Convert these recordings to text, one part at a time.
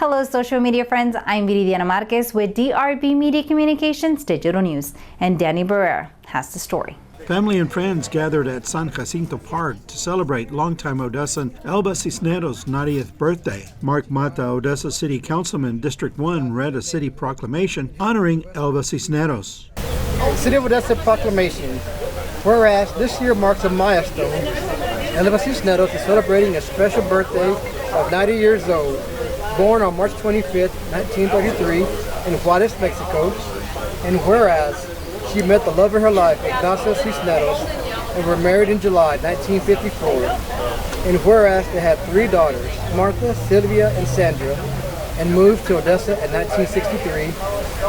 Hello, social media friends. I'm Viridiana Marquez with DRB Media Communications Digital News, and Danny Barrera has the story. Family and friends gathered at San Jacinto Park to celebrate longtime Odessan Elva Cisneros' 90th birthday. Mark Matta, Odessa City Councilman, District 1, read a city proclamation honoring Elva Cisneros. City of Odessa Proclamation. Whereas this year marks a milestone, Elva Cisneros is celebrating a special birthday of 90 years old. Born on March 25th, 1933 in Juarez, Mexico. And whereas she met the love of her life, Ignacio Cisneros, and were married in July 1954. And whereas they had 3 daughters, Martha, Sylvia, and Sandra, and moved to Odessa in 1963,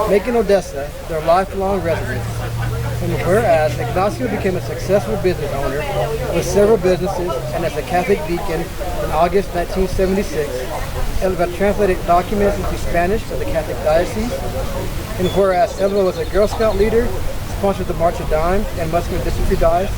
making Odessa their lifelong residence. And whereas Ignacio became a successful business owner with several businesses and as a Catholic deacon in August 1976, Elva translated documents into Spanish for the Catholic Diocese. And whereas Elva was a Girl Scout leader, sponsored the March of Dimes and Muscular Dystrophy Dives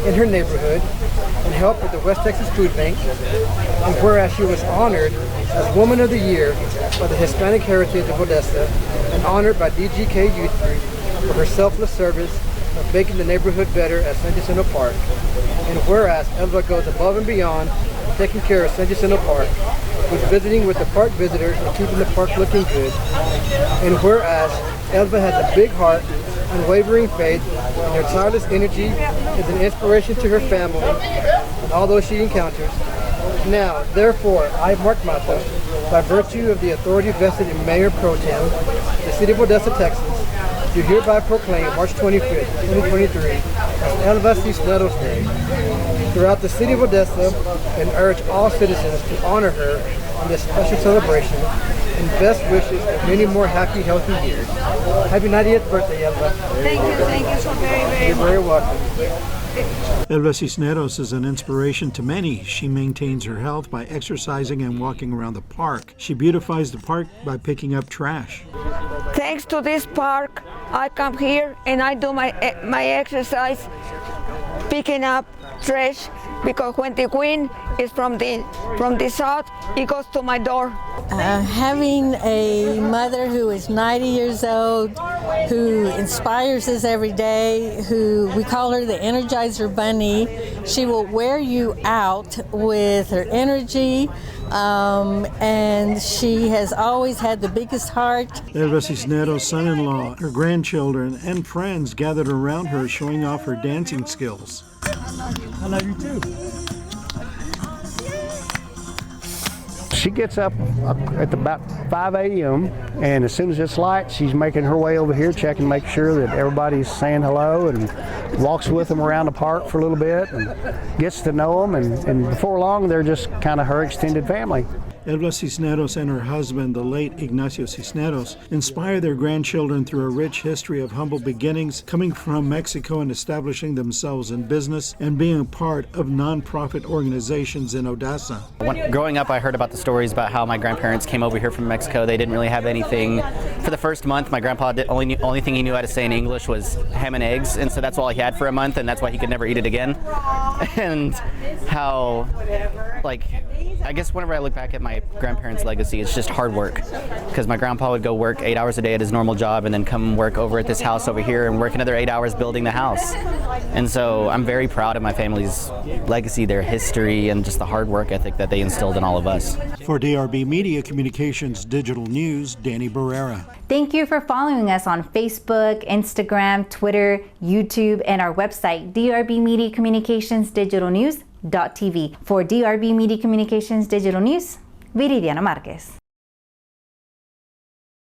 in her neighborhood, and helped with the West Texas Food Bank. And whereas she was honored as Woman of the Year by the Hispanic Heritage of Odessa, and honored by DGK Youth Group for her selfless service of making the neighborhood better at San Jacinto Park. And whereas Elva goes above and beyond taking care of San Jacinto Park, with visiting with the park visitors and keeping the park looking good. And whereas Elva has a big heart, unwavering faith, and her tireless energy is an inspiration to her family and all those she encounters. Now, therefore, I, Mark Matta, by virtue of the authority vested in Mayor Pro Tem, the City of Odessa, Texas, do hereby proclaim March 25th, 2023 as Elva Cisneros Day throughout the City of Odessa, and urge all citizens to honor her on this special celebration, and best wishes for many more happy, healthy years. Happy 90th birthday, Elva. Thank you so very You're very welcome. Elva Cisneros is an inspiration to many. She maintains her health by exercising and walking around the park. She beautifies the park by picking up trash. Thanks to this park, I come here and I do my exercise, picking up trash, because when the wind is from the south, it goes to my door. Having a mother who is 90 years old, who inspires us every day, who we call her the Energizer Bunny. She will wear you out with her energy, and she has always had the biggest heart. Elva Cisneros' son-in-law, her grandchildren, and friends gathered around her, showing off her dancing skills. I love you too. She gets up at about 5 a.m. and as soon as it's light, she's making her way over here, checking, making sure that everybody's saying hello, and walks with them around the park for a little bit and gets to know them. And before long, they're just kind of her extended family. Elva Cisneros and her husband, the late Ignacio Cisneros, inspire their grandchildren through a rich history of humble beginnings, coming from Mexico and establishing themselves in business and being a part of nonprofit organizations in Odessa. Growing up, I heard about the stories about how my grandparents came over here from Mexico. They didn't really have anything. For the first month, my grandpa only thing he knew how to say in English was ham and eggs, and so that's all he had for a month, and that's why he could never eat it again. And how, I guess whenever I look back at my grandparents' legacy, it's just hard work, because my grandpa would go work 8 hours a day at his normal job and then come work over at this house over here and work another 8 hours building the house. And so I'm very proud of my family's legacy, their history, and just the hard work ethic that they instilled in all of us. For DRB Media Communications Digital News, Danny Barrera. Thank you for following us on Facebook, Instagram, Twitter, YouTube, and our website, DRB Media Communications Digital News.tv. For DRB Media Communications Digital News, Viridiana Marquez.